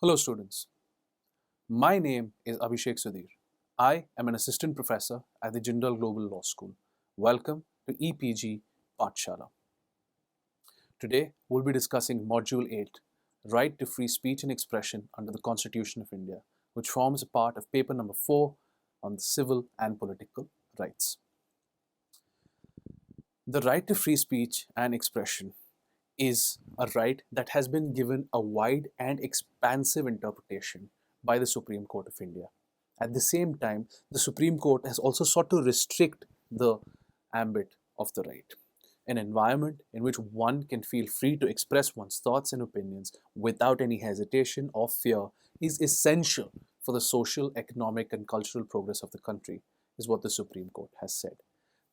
Hello students, my name is Abhishek Sudhir. I am an assistant professor at the Jindal Global Law School. Welcome to EPG Pathshala. Today we'll be discussing Module 8, Right to Free Speech and Expression under the Constitution of India, which forms a part of paper number 4 on the civil and political rights. The right to free speech and expression is a right that has been given a wide and expansive interpretation by the Supreme Court of India. At the same time, the Supreme Court has also sought to restrict the ambit of the right. An environment in which one can feel free to express one's thoughts and opinions without any hesitation or fear is essential for the social, economic, and cultural progress of the country, is what the Supreme Court has said.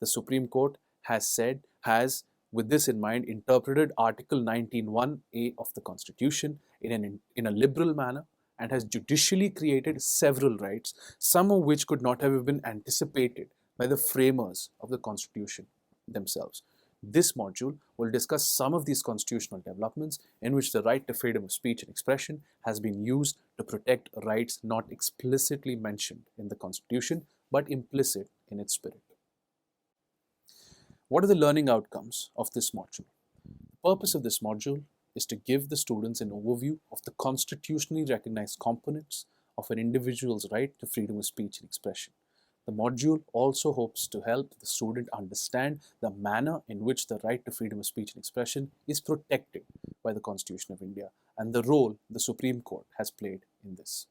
The Supreme Court has, with this in mind, interpreted Article 19(1)(a) of the Constitution in a liberal manner and has judicially created several rights, some of which could not have been anticipated by the framers of the Constitution themselves. This module will discuss some of these constitutional developments in which the right to freedom of speech and expression has been used to protect rights not explicitly mentioned in the Constitution but implicit in its spirit. What are the learning outcomes of this module? The purpose of this module is to give the students an overview of the constitutionally recognized components of an individual's right to freedom of speech and expression. The module also hopes to help the student understand the manner in which the right to freedom of speech and expression is protected by the Constitution of India and the role the Supreme Court has played in this.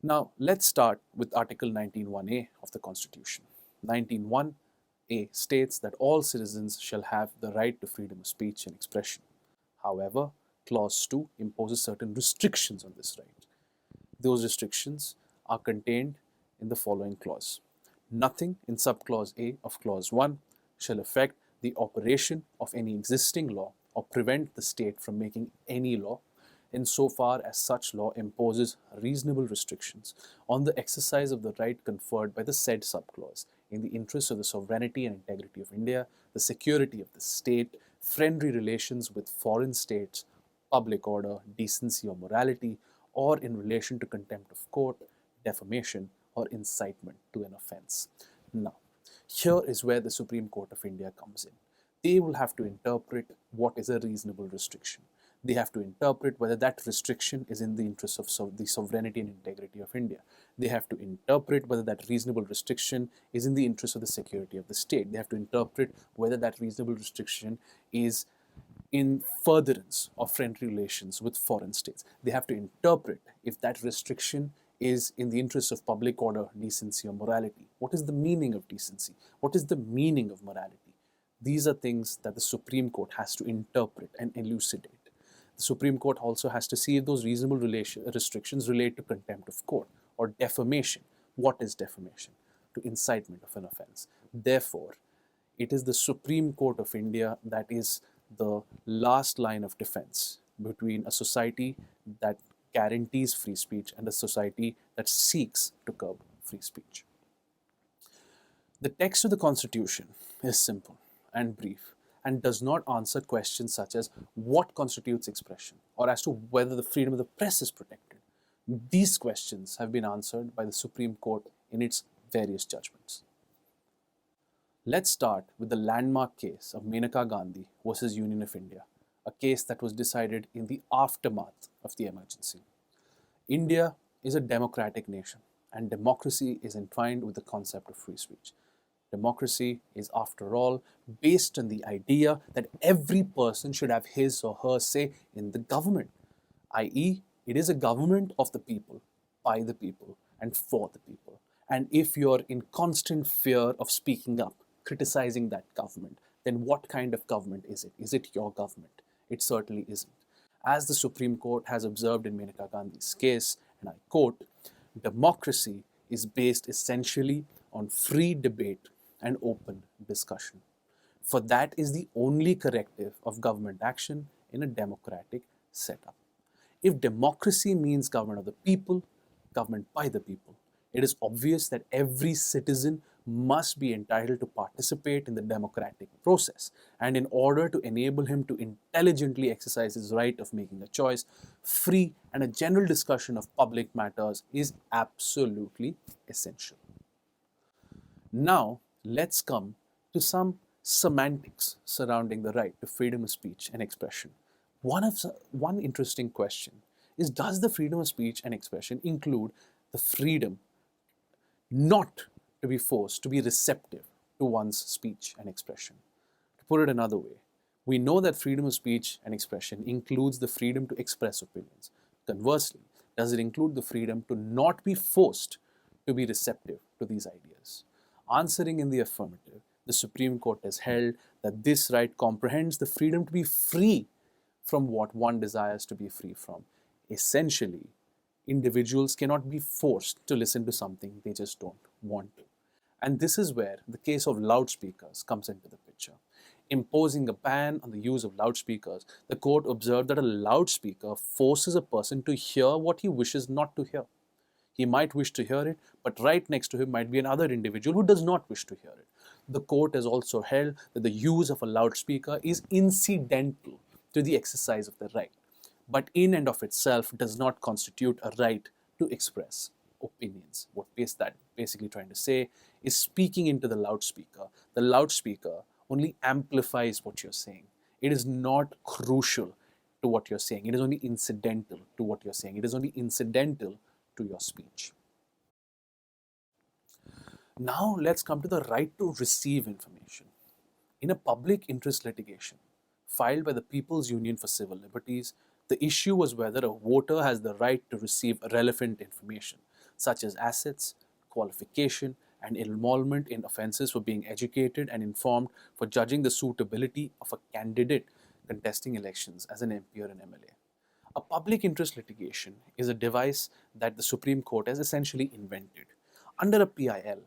Now, let's start with Article 19(1)(a) of the Constitution. 19(1)(a) states that all citizens shall have the right to freedom of speech and expression. However, Clause 2 imposes certain restrictions on this right. Those restrictions are contained in the following clause. Nothing in subclause A of Clause 1 shall affect the operation of any existing law or prevent the state from making any law insofar as such law imposes reasonable restrictions on the exercise of the right conferred by the said subclause in the interest of the sovereignty and integrity of India, the security of the state, friendly relations with foreign states, public order, decency or morality, or in relation to contempt of court, defamation, or incitement to an offense. Now, here is where the Supreme Court of India comes in. They will have to interpret what is a reasonable restriction. They have to interpret whether that restriction is in the interest of the sovereignty and integrity of India. They have to interpret whether that reasonable restriction is in the interest of the security of the state. They have to interpret whether that reasonable restriction is in furtherance of friendly relations with foreign states. They have to interpret if that restriction is in the interest of public order, decency, or morality. What is the meaning of decency? What is the meaning of morality? These are things that the Supreme Court has to interpret and elucidate. The Supreme Court also has to see if those reasonable restrictions relate to contempt of court or defamation. What is defamation? To incitement of an offense. Therefore, it is the Supreme Court of India that is the last line of defense between a society that guarantees free speech and a society that seeks to curb free speech. The text of the Constitution is simple and brief and does not answer questions such as what constitutes expression or as to whether the freedom of the press is protected. These questions have been answered by the Supreme Court in its various judgments. Let's start with the landmark case of Maneka Gandhi versus Union of India, a case that was decided in the aftermath of the emergency. India is a democratic nation, and democracy is entwined with the concept of free speech. Democracy is, after all, based on the idea that every person should have his or her say in the government, i.e., it is a government of the people, by the people, and for the people. And if you're in constant fear of speaking up, criticizing that government, then what kind of government is it? Is it your government? It certainly isn't. As the Supreme Court has observed in Maneka Gandhi's case, and I quote, democracy is based essentially on free debate and open discussion. For that is the only corrective of government action in a democratic setup. If democracy means government of the people, government by the people, it is obvious that every citizen must be entitled to participate in the democratic process, and in order to enable him to intelligently exercise his right of making a choice, free and a general discussion of public matters is absolutely essential. Now, let's come to some semantics surrounding the right to freedom of speech and expression. One interesting question is, does the freedom of speech and expression include the freedom not to be forced to be receptive to one's speech and expression? To put it another way, we know that freedom of speech and expression includes the freedom to express opinions. Conversely, does it include the freedom to not be forced to be receptive to these ideas? Answering in the affirmative, the Supreme Court has held that this right comprehends the freedom to be free from what one desires to be free from. Essentially, individuals cannot be forced to listen to something they just don't want to. And this is where the case of loudspeakers comes into the picture. Imposing a ban on the use of loudspeakers, the court observed that a loudspeaker forces a person to hear what he wishes not to hear. He might wish to hear it, but right next to him might be another individual who does not wish to hear it. The court has also held that the use of a loudspeaker is incidental to the exercise of the right, but in and of itself does not constitute a right to express opinions. What that basically trying to say is, speaking into the loudspeaker only amplifies what you're saying. It is not crucial to what you're saying. It is only incidental to what you're saying. It is only incidental to your speech. Now let's come to the right to receive information. In a public interest litigation filed by the People's Union for Civil Liberties, the issue was whether a voter has the right to receive relevant information, such as assets, qualification, and involvement in offences, for being educated and informed, for judging the suitability of a candidate contesting elections as an MP or an MLA. A public interest litigation is a device that the Supreme Court has essentially invented. Under a PIL,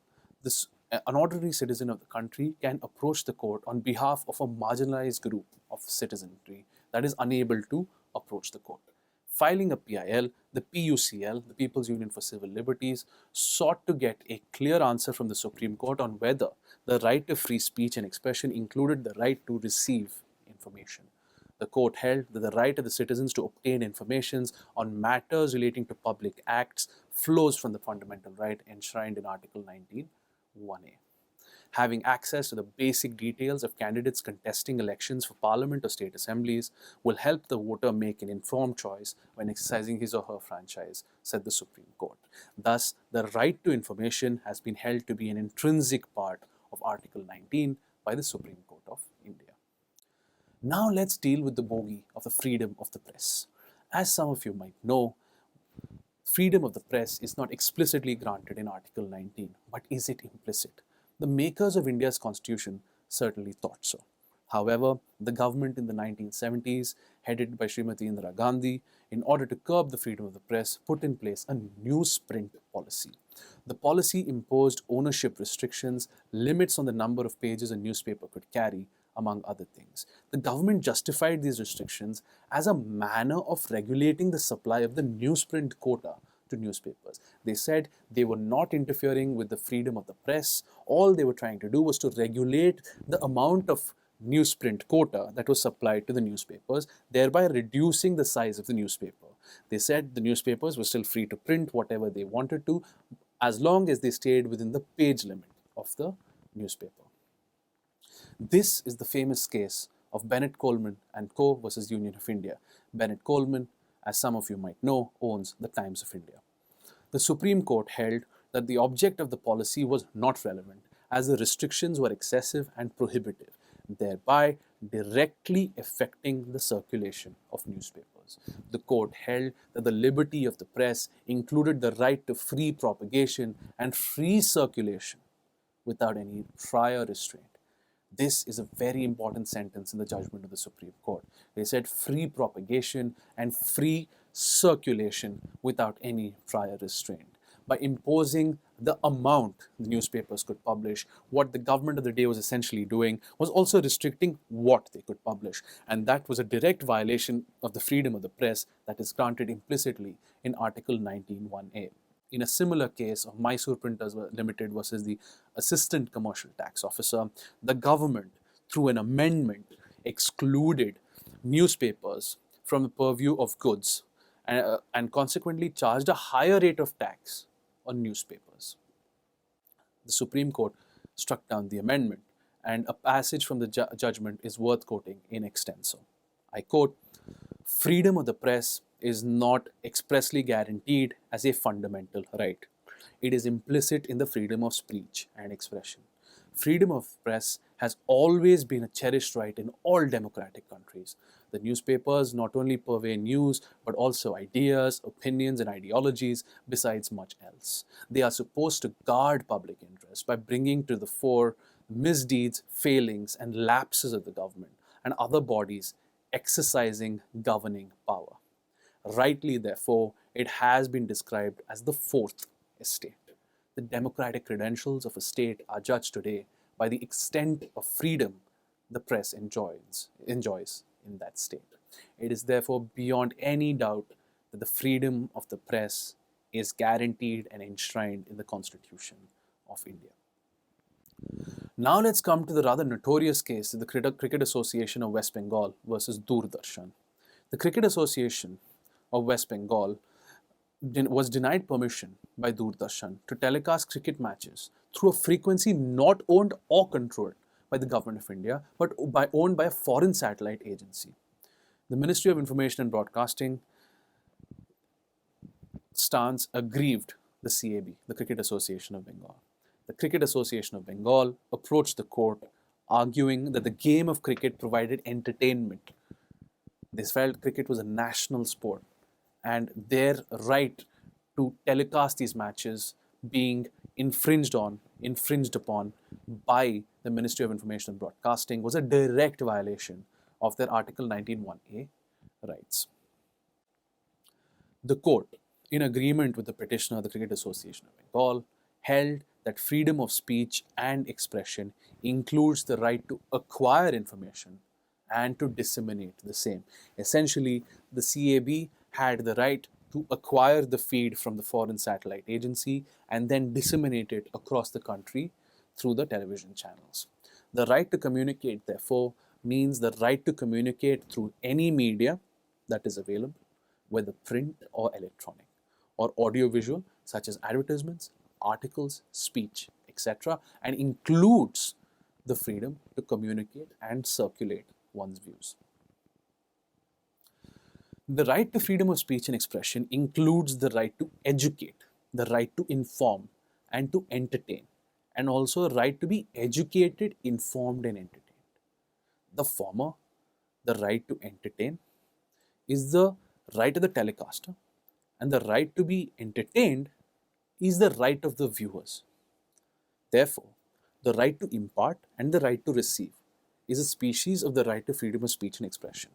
an ordinary citizen of the country can approach the court on behalf of a marginalized group of citizenry that is unable to approach the court. Filing a PIL, the PUCL, the People's Union for Civil Liberties, sought to get a clear answer from the Supreme Court on whether the right to free speech and expression included the right to receive information. The court held that the right of the citizens to obtain information on matters relating to public acts flows from the fundamental right enshrined in Article 19, 1A. Having access to the basic details of candidates contesting elections for parliament or state assemblies will help the voter make an informed choice when exercising his or her franchise, said the Supreme Court. Thus, the right to information has been held to be an intrinsic part of Article 19 by the Supreme Court of India. Now let's deal with the bogey of the freedom of the press. As some of you might know, freedom of the press is not explicitly granted in Article 19, but is it implicit? The makers of India's constitution certainly thought so. However, the government in the 1970s, headed by Srimati Indira Gandhi, in order to curb the freedom of the press, put in place a newsprint policy. The policy imposed ownership restrictions, limits on the number of pages a newspaper could carry, among other things. The government justified these restrictions as a manner of regulating the supply of the newsprint quota to newspapers. They said they were not interfering with the freedom of the press. All they were trying to do was to regulate the amount of newsprint quota that was supplied to the newspapers, thereby reducing the size of the newspaper. They said the newspapers were still free to print whatever they wanted to, as long as they stayed within the page limit of the newspaper. This is the famous case of Bennett Coleman and Co. versus Union of India. Bennett Coleman, as some of you might know, owns the Times of India. The Supreme Court held that the object of the policy was not relevant, as the restrictions were excessive and prohibitive, thereby directly affecting the circulation of newspapers. The court held that the liberty of the press included the right to free propagation and free circulation without any prior restraint. This is a very important sentence in the judgment of the Supreme Court. They said free propagation and free circulation without any prior restraint. By imposing the amount the newspapers could publish, what the government of the day was essentially doing was also restricting what they could publish. And that was a direct violation of the freedom of the press that is granted implicitly in Article 19(1)(a). in a similar case of Mysore Printers Limited versus the Assistant Commercial Tax Officer, the government, through an amendment, excluded newspapers from the purview of goods and consequently charged a higher rate of tax on newspapers. The Supreme Court struck down the amendment, and a passage from the judgment is worth quoting in extenso. I quote, "Freedom of the press is not expressly guaranteed as a fundamental right. It is implicit in the freedom of speech and expression. Freedom of press has always been a cherished right in all democratic countries. The newspapers not only purvey news, but also ideas, opinions, and ideologies, besides much else. They are supposed to guard public interest by bringing to the fore misdeeds, failings, and lapses of the government and other bodies exercising governing power. Rightly, therefore, it has been described as the fourth estate. The democratic credentials of a state are judged today by the extent of freedom the press enjoys in that state. It is therefore beyond any doubt that the freedom of the press is guaranteed and enshrined in the Constitution of India." Now let's come to the rather notorious case of the Cricket Association of West Bengal versus Doordarshan. The Cricket Association of West Bengal was denied permission by Doordarshan to telecast cricket matches through a frequency not owned or controlled by the government of India, but owned by a foreign satellite agency. The Ministry of Information and Broadcasting stance aggrieved the CAB, the Cricket Association of Bengal. The Cricket Association of Bengal approached the court arguing that the game of cricket provided entertainment. They felt cricket was a national sport and their right to telecast these matches being infringed upon by the Ministry of Information and Broadcasting was a direct violation of their Article 19(1)(a) rights. The court, in agreement with the petitioner, the Cricket Association of Bengal, held that freedom of speech and expression includes the right to acquire information and to disseminate the same. Essentially, the CAB had the right to acquire the feed from the foreign satellite agency and then disseminate it across the country through the television channels. The right to communicate, therefore, means the right to communicate through any media that is available, whether print or electronic, or audiovisual, such as advertisements, articles, speech, etc., and includes the freedom to communicate and circulate one's views. The right to freedom of speech and expression includes the right to educate, the right to inform, and to entertain, and also a right to be educated, informed, and entertained. The former, the right to entertain, is the right of the telecaster, and the right to be entertained is the right of the viewers. Therefore, the right to impart and the right to receive is a species of the right to freedom of speech and expression,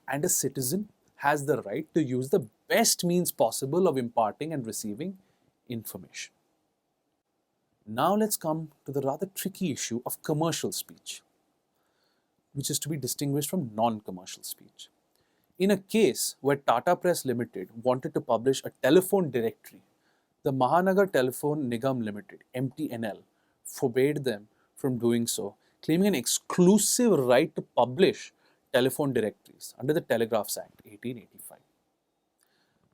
and a citizen has the right to use the best means possible of imparting and receiving information. Now let's come to the rather tricky issue of commercial speech, which is to be distinguished from non-commercial speech. In a case where Tata Press Limited wanted to publish a telephone directory, the Mahanagar Telephone Nigam Limited, MTNL, forbade them from doing so, claiming an exclusive right to publish telephone directories under the Telegraphs Act 1885.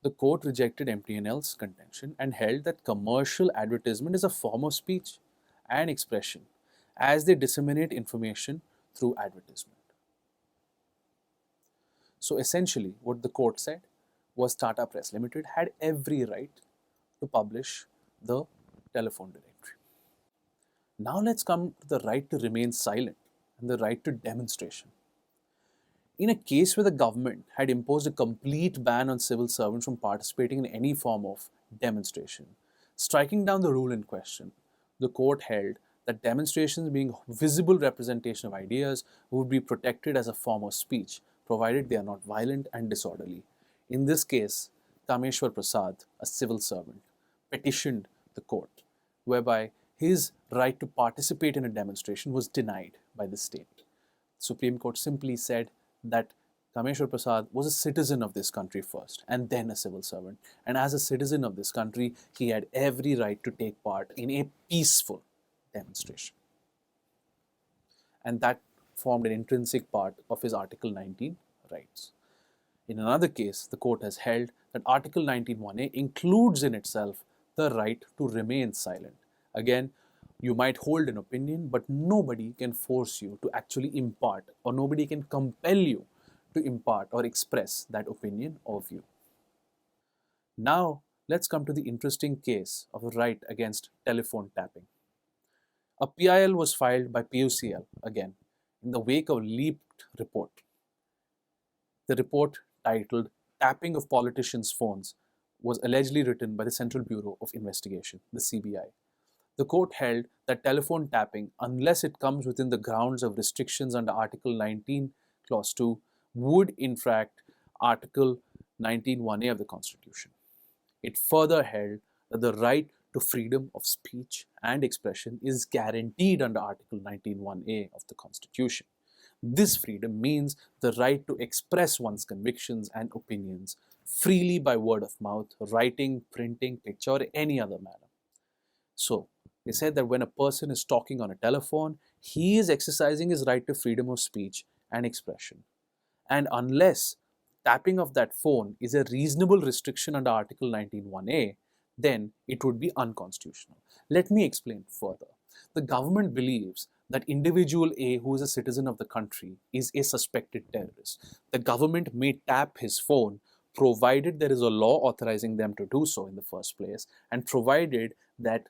The court rejected MTNL's contention and held that commercial advertisement is a form of speech and expression as they disseminate information through advertisement. So essentially, what the court said was Tata Press Limited had every right to publish the telephone directory. Now let's come to the right to remain silent and the right to demonstration. In a case where the government had imposed a complete ban on civil servants from participating in any form of demonstration, striking down the rule in question, the court held that demonstrations being visible representation of ideas would be protected as a form of speech, provided they are not violent and disorderly. In this case, Kameshwar Prasad, a civil servant, petitioned the court, whereby his right to participate in a demonstration was denied by the state. The Supreme Court simply said that Kameshwar Prasad was a citizen of this country first and then a civil servant. And as a citizen of this country, he had every right to take part in a peaceful demonstration. And that formed an intrinsic part of his Article 19 rights. In another case, the court has held that Article 19(1)(a) includes in itself the right to remain silent. Again, you might hold an opinion, but nobody can force you to actually impart, or nobody can compel you to impart or express that opinion or view. Now, let's come to the interesting case of a right against telephone tapping. A PIL was filed by PUCL again in the wake of a leaked report. The report, titled Tapping of Politicians' Phones, was allegedly written by the Central Bureau of Investigation, the CBI. The court held that telephone tapping, unless it comes within the grounds of restrictions under Article 19, Clause 2, would infract Article 19(1)(a) of the Constitution. It further held that the right to freedom of speech and expression is guaranteed under Article 19(1)(a) of the Constitution. This freedom means the right to express one's convictions and opinions freely by word of mouth, writing, printing, picture, or any other manner. So, they said that when a person is talking on a telephone, he is exercising his right to freedom of speech and expression. And unless tapping of that phone is a reasonable restriction under Article 19(1)(a), then it would be unconstitutional. Let me explain further. The government believes that individual A, who is a citizen of the country, is a suspected terrorist. The government may tap his phone provided there is a law authorizing them to do so in the first place, and provided that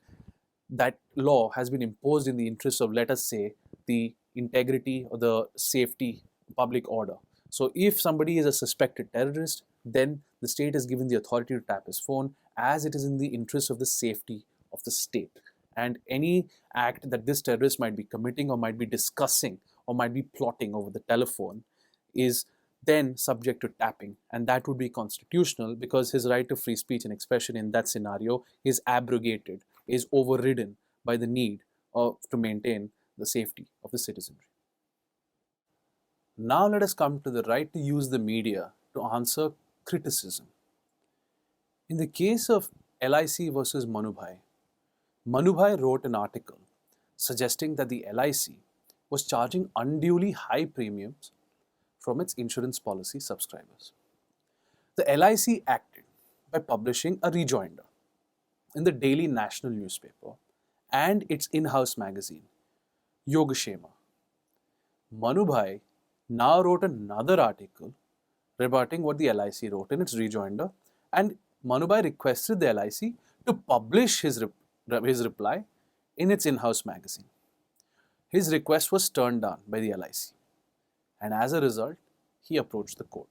that law has been imposed in the interest of, let us say, the integrity or the safety, public order. So if somebody is a suspected terrorist, then the state is given the authority to tap his phone, as it is in the interest of the safety of the state. And any act that this terrorist might be committing or might be discussing or might be plotting over the telephone is then subject to tapping, and that would be constitutional because his right to free speech and expression in that scenario is abrogated, is overridden by the need to maintain the safety of the citizenry. Now let us come to the right to use the media to answer criticism. In the case of LIC versus Manubhai, Manubhai wrote an article suggesting that the LIC was charging unduly high premiums from its insurance policy subscribers. The LIC acted by publishing a rejoinder in the daily national newspaper and its in-house magazine, Yogashema. Manubhai now wrote another article rebutting what the LIC wrote in its rejoinder, and Manubhai requested the LIC to publish his reply in its in-house magazine. His request was turned down by the LIC, and as a result, he approached the court.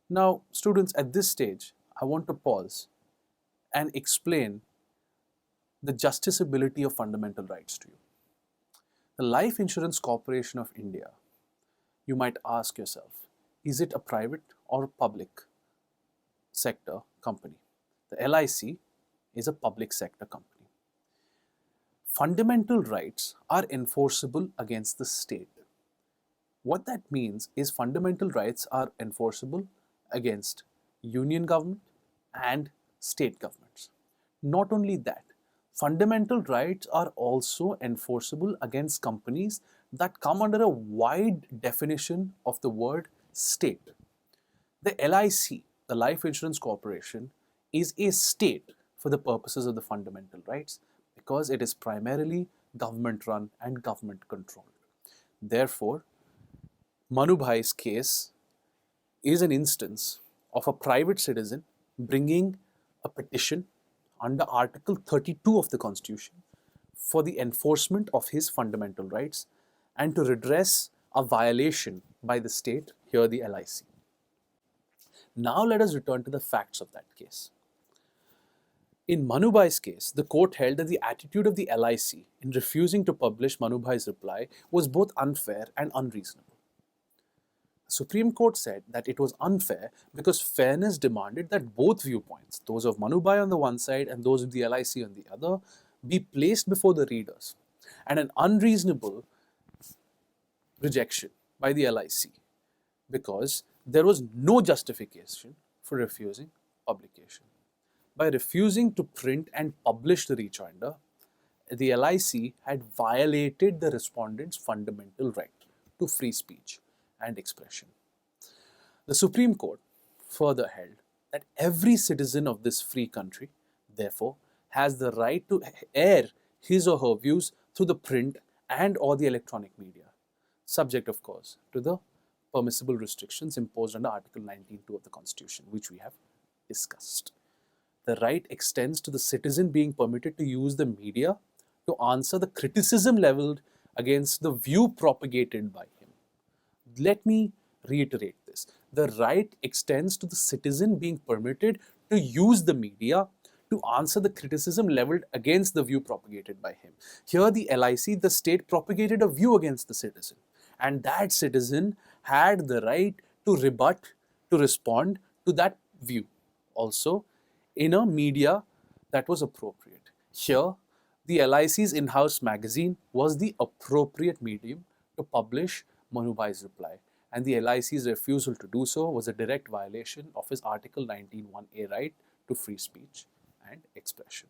Now, students, at this stage, I want to pause and explain the justiciability of fundamental rights to you. The Life Insurance Corporation of India, you might ask yourself, is it a private or a public sector company? The LIC is a public sector company. Fundamental rights are enforceable against the state. What that means is fundamental rights are enforceable against union government and state governments. Not only that, fundamental rights are also enforceable against companies that come under a wide definition of the word state. The LIC, the Life Insurance Corporation, is a state for the purposes of the fundamental rights because it is primarily government run and government controlled. Therefore, Manubhai's case is an instance of a private citizen bringing a petition under Article 32 of the Constitution for the enforcement of his fundamental rights and to redress a violation by the state, here the LIC. Now let us return to the facts of that case. In Manubhai's case, the court held that the attitude of the LIC in refusing to publish Manubhai's reply was both unfair and unreasonable. The Supreme Court said that it was unfair because fairness demanded that both viewpoints, those of Manubhai on the one side and those of the LIC on the other, be placed before the readers, and an unreasonable rejection by the LIC because there was no justification for refusing publication. By refusing to print and publish the rejoinder, the LIC had violated the respondent's fundamental right to free speech and expression. The Supreme Court further held that every citizen of this free country, therefore, has the right to air his or her views through the print and or the electronic media, subject, of course, to the permissible restrictions imposed under Article 19(2) of the Constitution, which we have discussed. The right extends to the citizen being permitted to use the media to answer the criticism leveled against the view propagated by him. Let me reiterate this. The right extends to the citizen being permitted to use the media to answer the criticism leveled against the view propagated by him. Here, the LIC, the state, propagated a view against the citizen, and that citizen had the right to rebut, to respond to that view, also in a media that was appropriate. Here, the LIC's in-house magazine was the appropriate medium to publish Manubhai's reply, and the LIC's refusal to do so was a direct violation of his Article 19(1)(a) right to free speech and expression.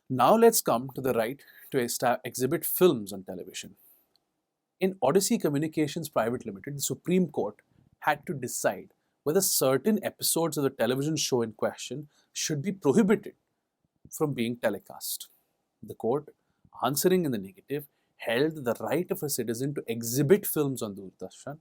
Now let's come to the right to exhibit films on television. In Odyssey Communications Private Limited, the Supreme Court had to decide whether certain episodes of the television show in question should be prohibited from being telecast. The court, answering in the negative, held the right of a citizen to exhibit films on Doordarshan,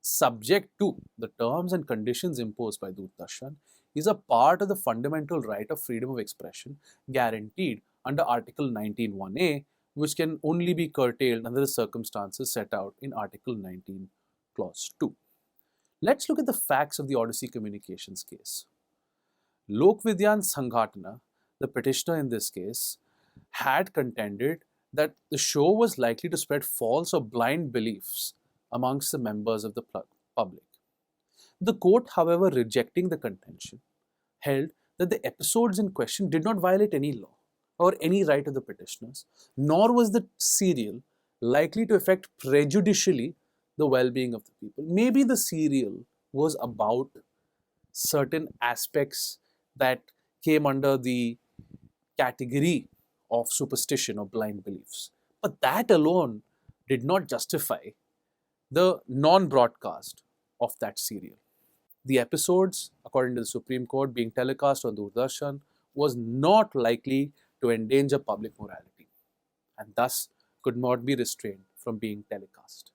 subject to the terms and conditions imposed by Doordarshan, is a part of the fundamental right of freedom of expression guaranteed under Article 19(1)(a), which can only be curtailed under the circumstances set out in Article 19, Clause 2. Let's look at the facts of the Odyssey Communications case. Lokvidyan Sanghatana, the petitioner in this case, had contended that the show was likely to spread false or blind beliefs amongst the members of the public. The court, however, rejecting the contention, held that the episodes in question did not violate any law or any right of the petitioners, nor was the serial likely to affect prejudicially the well-being of the people. Maybe the serial was about certain aspects that came under the category of superstition or blind beliefs, but that alone did not justify the non-broadcast of that serial. The episodes, according to the Supreme Court, being telecast on Doordarshan was not likely to endanger public morality and thus could not be restrained from being telecast.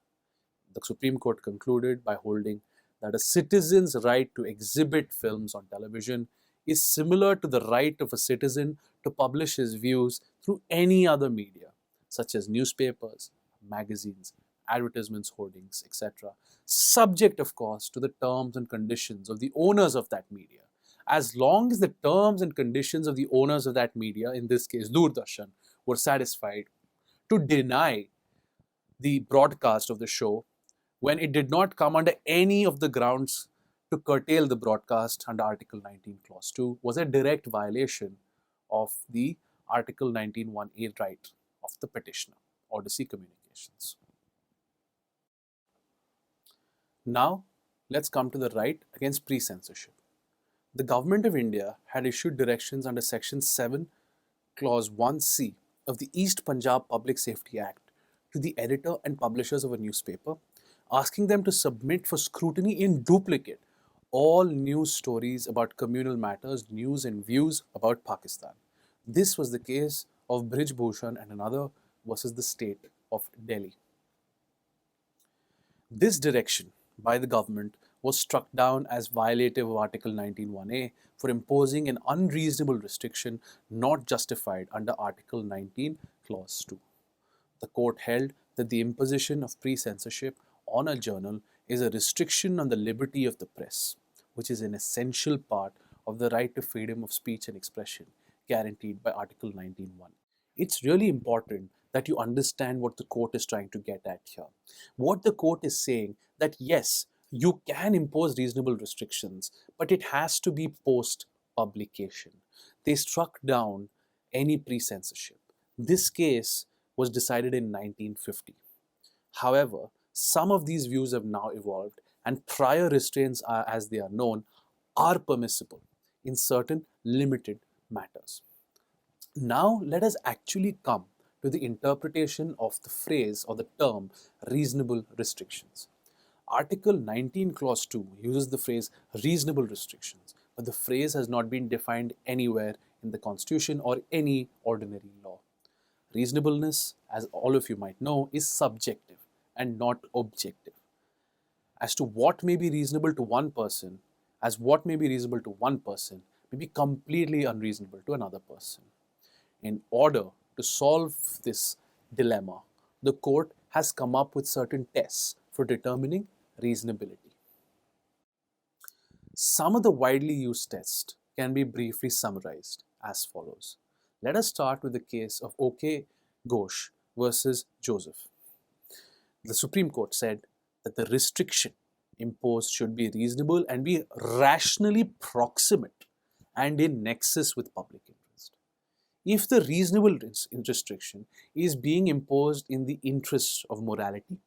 The Supreme Court concluded by holding that a citizen's right to exhibit films on television is similar to the right of a citizen to publish his views through any other media, such as newspapers, magazines, advertisements, hoardings, etc., subject, of course, to the terms and conditions of the owners of that media. As long as the terms and conditions of the owners of that media, in this case Doordarshan, were satisfied to deny the broadcast of the show when it did not come under any of the grounds to curtail the broadcast under Article 19, Clause 2, was a direct violation of the Article 19(1)(a) right of the petitioner, Odyssey Communications. Now, let's come to the right against pre-censorship. The Government of India had issued directions under Section 7, Clause 1C of the East Punjab Public Safety Act to the editor and publishers of a newspaper, asking them to submit for scrutiny in duplicate all news stories about communal matters, news and views about Pakistan. This was the case of Brij Bhushan and another versus the state of Delhi. This direction by the government was struck down as violative of Article 19(1)(a) for imposing an unreasonable restriction not justified under Article 19, Clause 2. The court held that the imposition of pre-censorship on a journal is a restriction on the liberty of the press, which is an essential part of the right to freedom of speech and expression guaranteed by Article 19(1). It's really important that you understand what the court is trying to get at here. What the court is saying that yes, you can impose reasonable restrictions, but it has to be post-publication. They struck down any pre-censorship. This case was decided in 1950. However, Some of these views have now evolved, and prior restraints, as they are known, are permissible in certain limited matters. Now let us actually come to the interpretation of the phrase or the term reasonable restrictions. Article 19 clause 2 uses the phrase reasonable restrictions, but the phrase has not been defined anywhere in the Constitution or any ordinary law. Reasonableness, as all of you might know, is subjective and not objective. As to what may be reasonable to one person, may be completely unreasonable to another person. In order to solve this dilemma, the court has come up with certain tests for determining reasonability. Some of the widely used tests can be briefly summarized as follows. Let us start with the case of OK Ghosh versus Joseph. The Supreme Court said that the restriction imposed should be reasonable and be rationally proximate and in nexus with public interest. If the reasonable restriction is being imposed in the interest of morality,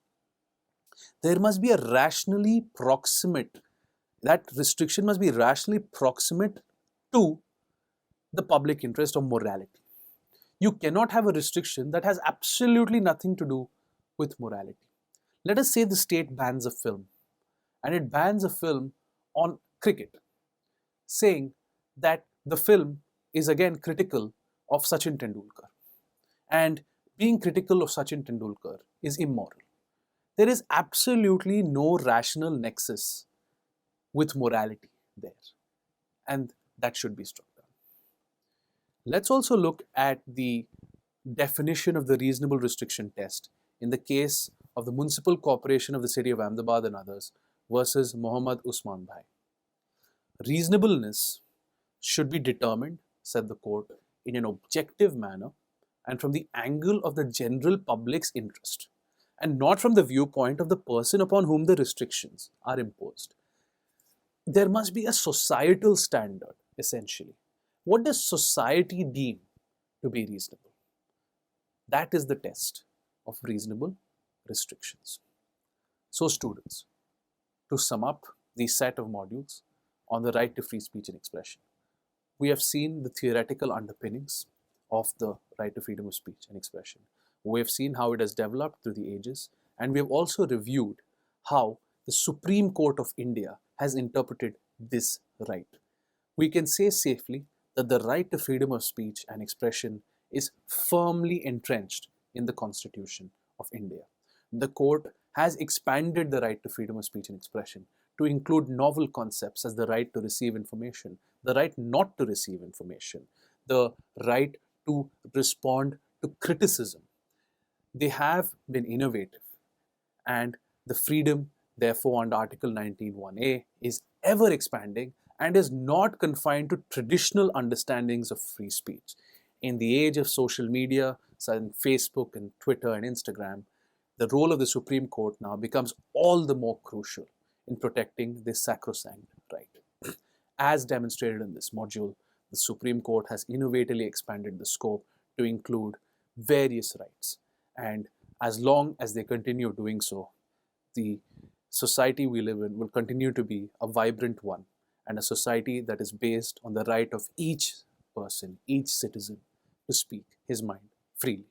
there must be a rationally proximate, that restriction must be rationally proximate to the public interest of morality. You cannot have a restriction that has absolutely nothing to do with morality. Let us say the state bans a film, and it bans a film on cricket, saying that the film is again critical of Sachin Tendulkar, and being critical of Sachin Tendulkar is immoral. There is absolutely no rational nexus with morality there, and that should be struck down. Let's also look at the definition of the reasonable restriction test in the case of the Municipal Corporation of the City of Ahmedabad and others versus Mohammad Usman Bhai. Reasonableness should be determined, said the court, in an objective manner and from the angle of the general public's interest, and not from the viewpoint of the person upon whom the restrictions are imposed. There must be a societal standard, essentially. What does society deem to be reasonable? That is the test of reasonable restrictions. So students, to sum up the set of modules on the right to free speech and expression, we have seen the theoretical underpinnings of the right to freedom of speech and expression. We have seen how it has developed through the ages, and we have also reviewed how the Supreme Court of India has interpreted this right. We can say safely that the right to freedom of speech and expression is firmly entrenched in the Constitution of India. The court has expanded the right to freedom of speech and expression to include novel concepts as the right to receive information, the right not to receive information, the right to respond to criticism. They have been innovative, and the freedom, therefore, under Article 19(1)(a) is ever expanding and is not confined to traditional understandings of free speech. In the age of social media, such as Facebook and Twitter and Instagram, the role of the Supreme Court now becomes all the more crucial in protecting this sacrosanct right. As demonstrated in this module, the Supreme Court has innovatively expanded the scope to include various rights. And as long as they continue doing so, the society we live in will continue to be a vibrant one, and a society that is based on the right of each person, each citizen, to speak his mind freely.